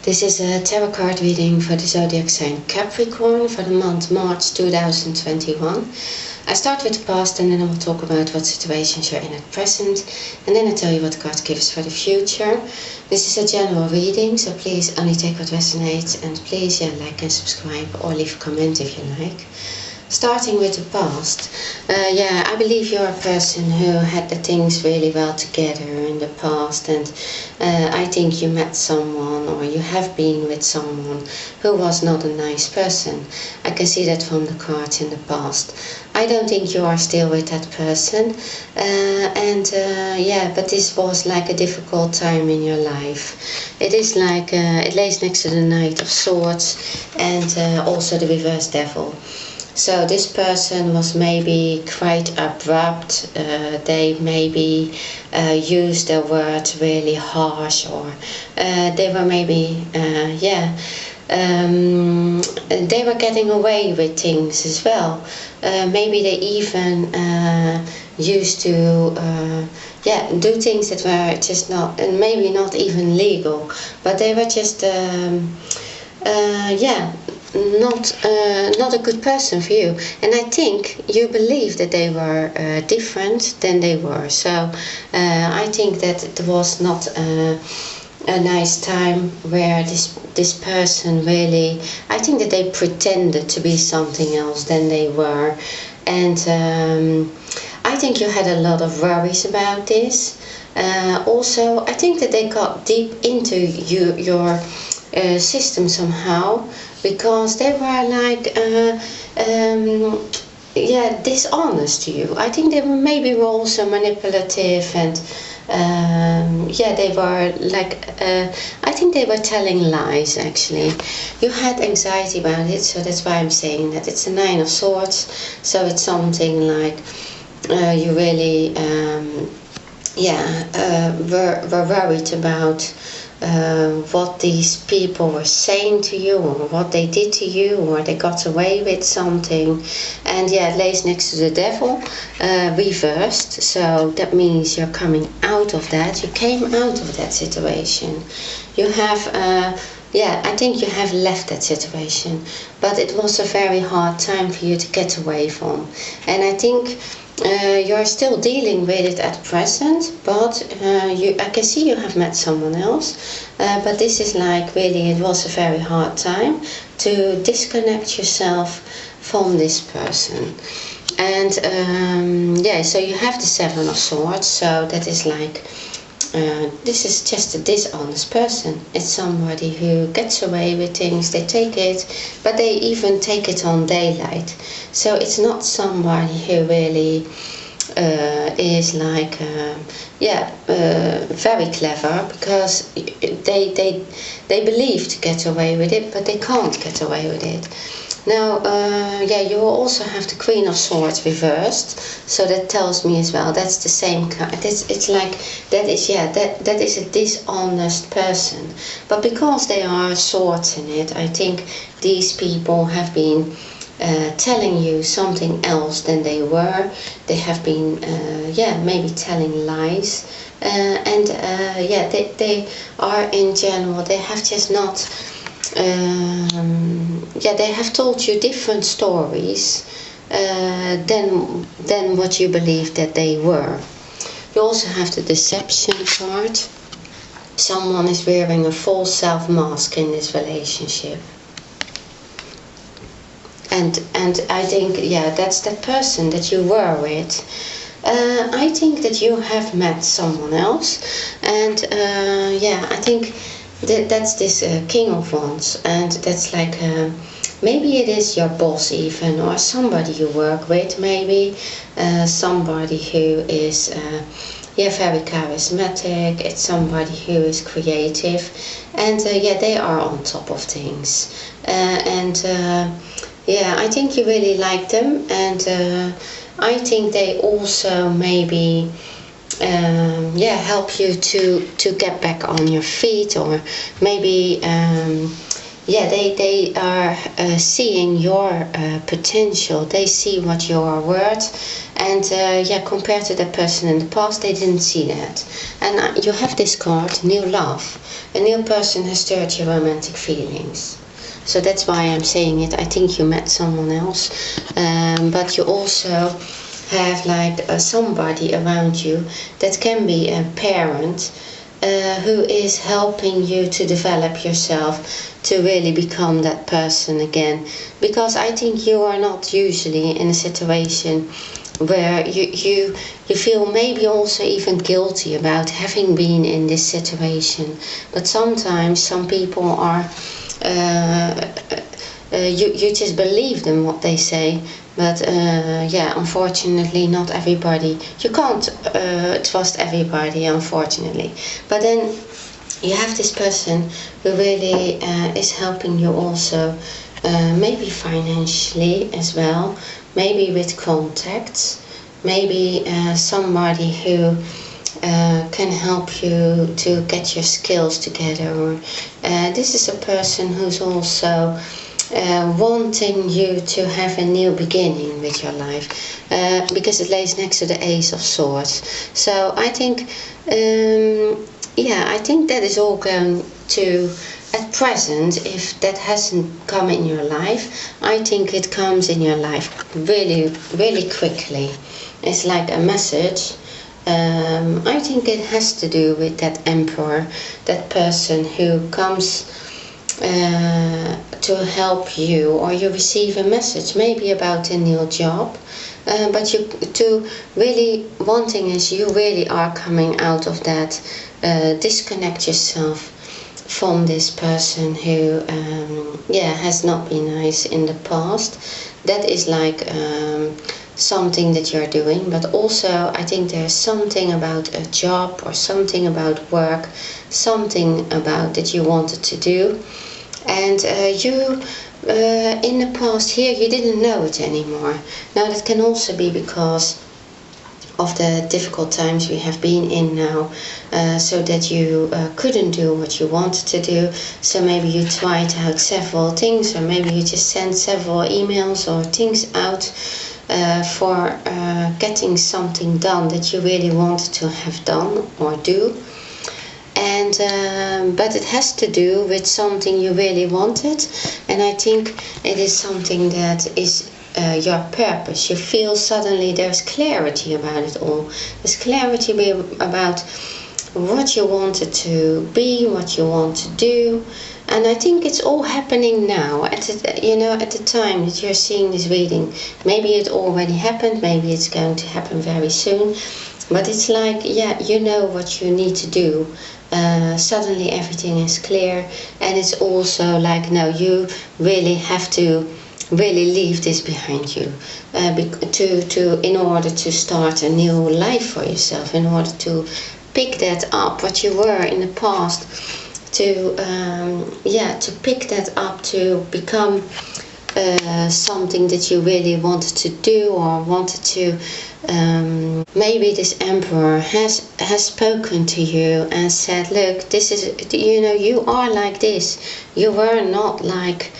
This is a tarot card reading for the zodiac sign Capricorn for the month March 2021. I start with the past and then I will talk about what situations you're in at present, and then I tell you what the card gives for the future. This is a general reading, so please only take what resonates, and please like and subscribe or leave a comment if you like. Starting with the past, I believe you're a person who had the things really well together in the past, and I think you met someone, or you have been with someone who was not a nice person. I can see that from the cards in the past. I don't think you are still with that person, but this was like a difficult time in your life. It is like, it lays next to the Knight of Swords and also the reverse Devil. So this person was maybe quite abrupt, they maybe used their words really harsh, or they were maybe, they were getting away with things as well. Maybe they even used to do things that were just not, and maybe not even legal, but they were just not a good person for you. And I think you believe that they were different than they were. So I think that it was not a nice time where this person really, I think that they pretended to be something else than they were. And I think you had a lot of worries about this. Also, I think that they got deep into your system somehow, because they were like dishonest to you. I think they were also manipulative, and they were like I think they were telling lies actually. You had anxiety about it, so that's why I'm saying that. It's a Nine of Swords, so it's something like you really were worried about what these people were saying to you, or what they did to you, or they got away with something. And it lays next to the Devil, reversed, so that means you're coming out of that. You came out of that situation. You have I think you have left that situation, but it was a very hard time for you to get away from. And I think you're still dealing with it at present, but I can see you have met someone else, but this is like really, it was a very hard time to disconnect yourself from this person. And so you have the Seven of Swords, so that is like this is just a dishonest person. It's somebody who gets away with things. They take it, but they even take it on daylight. So it's not somebody who really is like very clever, because they believe to get away with it, but they can't get away with it. Now, you will also have the Queen of Swords reversed, so that tells me as well that's the same kind. It's like that is a dishonest person, but because there are swords in it, I think these people have been telling you something else than they were. They have been maybe telling lies, they are in general, they have just not they have told you different stories than what you believed that they were. You also have the Deception card. Someone is wearing a false self mask in this relationship. And I think, that's the person that you were with. I think that you have met someone else, and I think that's this King of Wands, and that's like maybe it is your boss even, or somebody you work with, maybe somebody who is very charismatic. It's somebody who is creative, and they are on top of things, I think you really like them, and I think they also maybe help you to get back on your feet, or maybe yeah, they are seeing your potential. They see what you are worth, and yeah, compared to the person in the past, they didn't see that. And you have this card, new love. A new person has stirred your romantic feelings. So that's why I'm saying it. I think you met someone else, but you also have like somebody around you that can be a parent who is helping you to develop yourself to really become that person again. Because I think you are not usually in a situation where you feel maybe also even guilty about having been in this situation. But sometimes some people are you just believe them what they say, but yeah, unfortunately not everybody, you can't trust everybody, unfortunately. But then you have this person who really is helping you also, maybe financially as well, maybe with contacts, maybe somebody who can help you to get your skills together, or this is a person who's also wanting you to have a new beginning with your life, because it lays next to the Ace of Swords. So I think yeah, I think that is all going to, at present, if that hasn't come in your life, I think it comes in your life really, really quickly. It's like a message. I think it has to do with that Emperor, that person who comes to help you, or you receive a message maybe about a new job, but you to really, one thing is you really are coming out of that, disconnect yourself from this person who yeah, has not been nice in the past. That is like something that you're doing, but also I think there's something about a job or something about work, something about that you wanted to do, and you in the past here you didn't know it anymore. Now that can also be because of the difficult times we have been in now, so that you couldn't do what you wanted to do. So maybe you tried out several things, or maybe you just sent several emails or things out for getting something done that you really wanted to have done or do. And but it has to do with something you really wanted, and I think it is something that is your purpose. You feel suddenly there's clarity about it all. There's clarity about what you wanted to be, what you want to do, and I think it's all happening now. At the, you know, at the time that you're seeing this reading, maybe it already happened, maybe it's going to happen very soon. But it's like, yeah, you know what you need to do. Suddenly everything is clear, and it's also like, no, you really have to really leave this behind you, in order to start a new life for yourself, in order to pick that up what you were in the past, to yeah, to pick that up, to become something that you really wanted to do or wanted to. Maybe this Emperor has spoken to you and said, look, this is, you know, you are like this. You were not like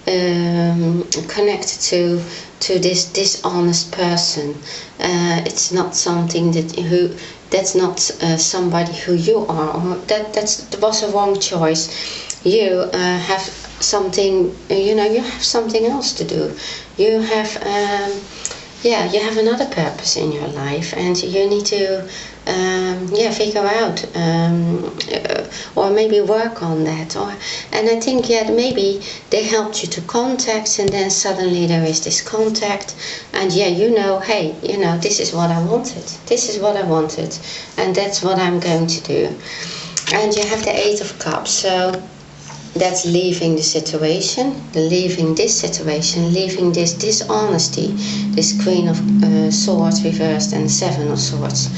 connected to this dishonest person. It's not something that's not somebody who you are, or that was a wrong choice. You have something, you know, you have something else to do. You have yeah, you have another purpose in your life, and you need to yeah, figure out or maybe work on that. And I think, yeah, maybe they helped you to contact, and then suddenly there is this contact, and yeah, you know, hey, you know, this is what I wanted, this is what I wanted, and that's what I'm going to do. And you have the Eight of Cups, so that's leaving the situation, leaving this situation, leaving this dishonesty, this Queen of Swords reversed and Seven of Swords.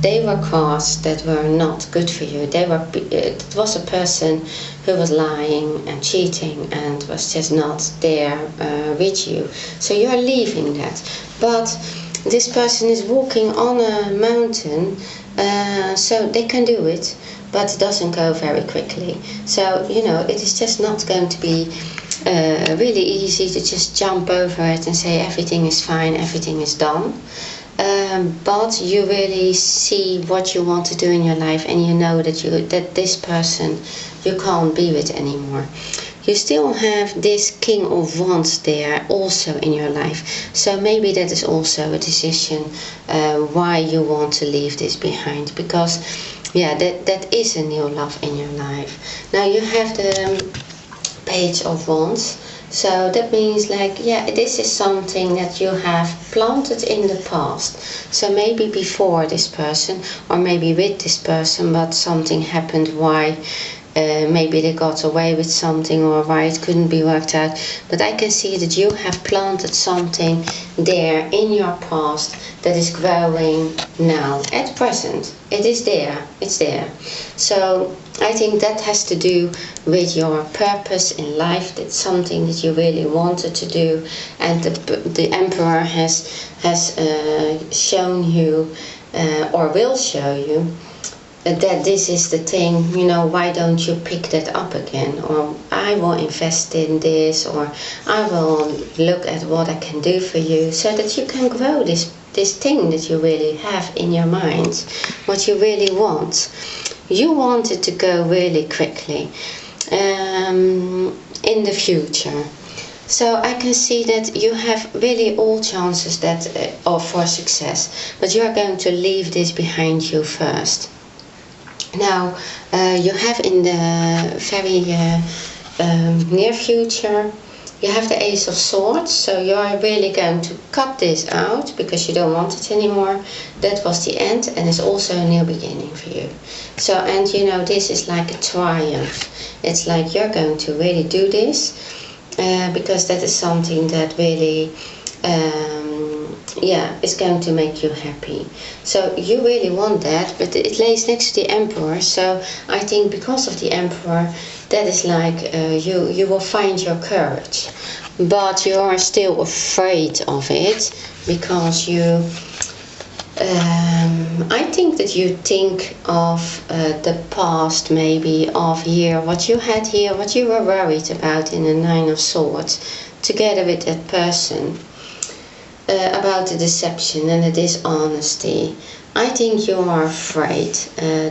They were cards that were not good for you. They were. It was a person who was lying and cheating and was just not there with you. So you're leaving that. But this person is walking on a mountain, so they can do it. but it doesn't go very quickly. So, you know, it is just not going to be really easy to just jump over it and say everything is fine, everything is done. But you really see what you want to do in your life, and you know that this person you can't be with anymore. You still have this King of Wands there also in your life. So maybe that is also a decision why you want to leave this behind. Because, yeah, that is a new love in your life. Now you have the Page of Wands. So that means, like, yeah, this is something that you have planted in the past. So maybe before this person, or maybe with this person, but something happened why maybe they got away with something, or why it couldn't be worked out. But I can see that you have planted something there in your past that is growing now. At present, it is there. It's there. So I think that has to do with your purpose in life. That's something that you really wanted to do, and the Emperor has shown you, or will show you, that this is the thing, you know, why don't you pick that up again? Or I will invest in this, or I will look at what I can do for you, so that you can grow this thing that you really have in your mind, what you really want. You want it to go really quickly in the future. So I can see that you have really all chances that for success, but you are going to leave this behind you first. Now, you have in the very near future, you have the Ace of Swords, so you are really going to cut this out because you don't want it anymore. That was the end, and it's also a new beginning for you. So, and you know, this is like a triumph. It's like you're going to really do this because that is something that really yeah, it's going to make you happy. So you really want that, but it lays next to the Emperor. So I think because of the Emperor, that is like you will find your courage, but you are still afraid of it because you I think that you think of the past, maybe of here, what you had here, what you were worried about in the Nine of Swords, together with that person. About the deception and the dishonesty. I think you are afraid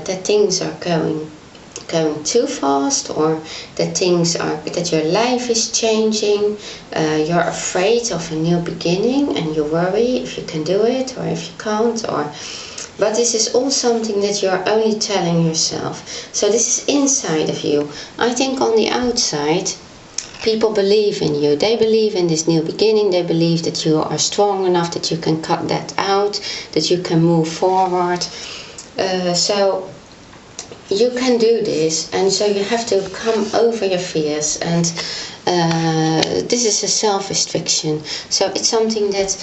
that things are going too fast, or that your life is changing. You're afraid of a new beginning, and you worry if you can do it or if you can't. But this is all something that you're only telling yourself. So this is inside of you. I think on the outside, people believe in you. They believe in this new beginning. They believe that you are strong enough, that you can cut that out, that you can move forward. So you can do this, and so you have to come over your fears. And this is a self-restriction. So it's something that,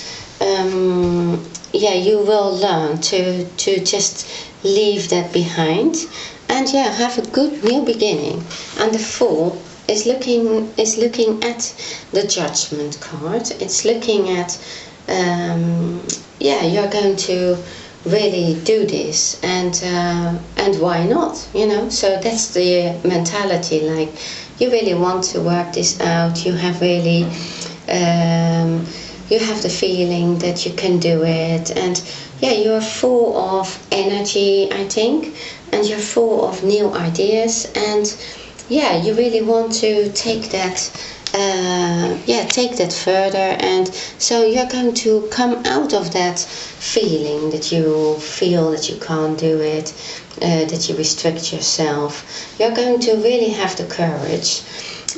yeah, you will learn to just leave that behind, and yeah, have a good new beginning. And the Fool is looking at the Judgment card. It's looking at yeah, you're going to really do this, and why not, you know? So that's the mentality, like you really want to work this out. You have really you have the feeling that you can do it, and yeah, you're full of energy, I think, and you're full of new ideas, and yeah, you really want to take that take that further. And so you're going to come out of that feeling that you feel that you can't do it, that you restrict yourself. You're going to really have the courage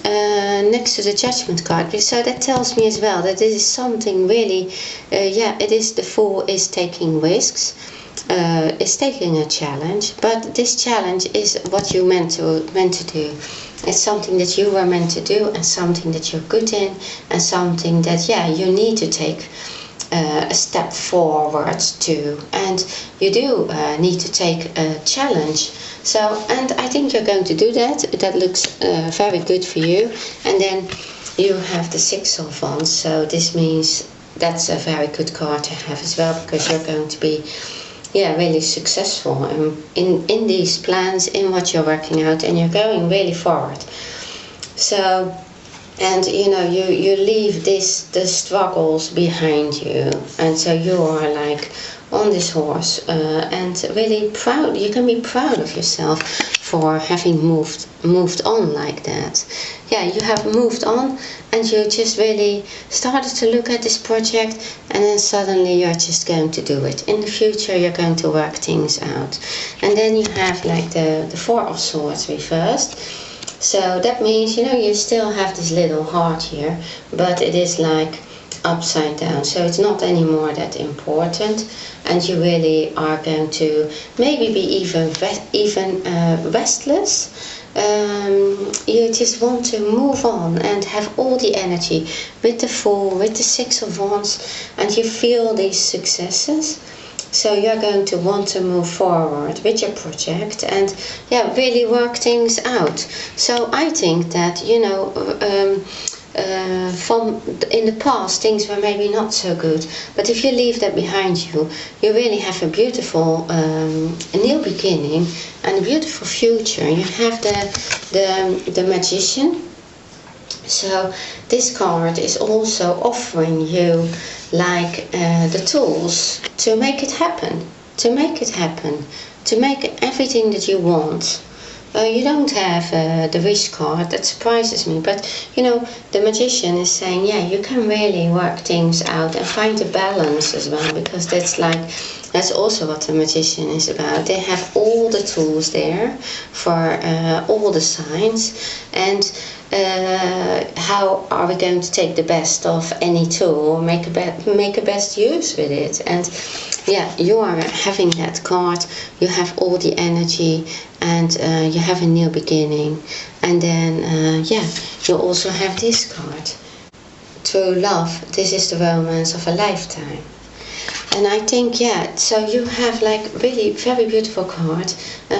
next to the Judgment card. So that tells me as well that this is something really, yeah, it is, the Fool is taking risks, is taking a challenge, but this challenge is what you meant to do. It's something that you were meant to do, and something that you're good in, and something that, yeah, you need to take a step forward to, and you do need to take a challenge. So, and I think you're going to do that. That looks very good for you. And then you have the Six of Wands, so this means that's a very good card to have as well, because you're going to be yeah, really successful in these plans, in what you're working out, and you're going really forward. So, and you know, you leave the struggles behind you, and so you are like on this horse, and really proud. You can be proud of yourself for having moved on like that. Yeah, you have moved on, and you just really started to look at this project, and then suddenly you're just going to do it. In the future, you're going to work things out. And then you have like the Four of Swords reversed. So that means, you know, you still have this little heart here, but it is like upside down, so it's not anymore that important, and you really are going to maybe be even restless. You just want to move on and have all the energy with the Fool, with the Six of Wands, and you feel these successes. So you're going to want to move forward with your project and, yeah, really work things out. So I think that, you know, from in the past things were maybe not so good, but if you leave that behind you, you really have a beautiful new beginning and a beautiful future. You have the Magician. So this card is also offering you like the tools to make it happen, to make everything that you want. You don't have the Wish card. That surprises me, but you know, the Magician is saying, yeah, you can really work things out and find a balance as well, because that's also what the Magician is about. They have all the tools there for all the signs, and how are we going to take the best of any tool or make a best use with it? And yeah, you are having that card, you have all the energy, and you have a new beginning. And then yeah, you also have this card, True Love. This is the romance of a lifetime. And I think, yeah, so you have like really very beautiful card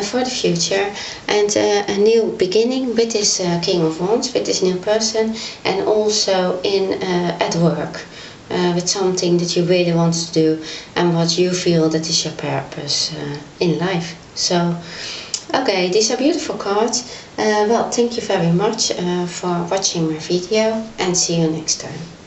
for the future, and a new beginning with this King of Wands, with this new person, and also in at work, with something that you really want to do and what you feel that is your purpose in life. So, okay, these are beautiful cards. Well, thank you very much for watching my video, and see you next time.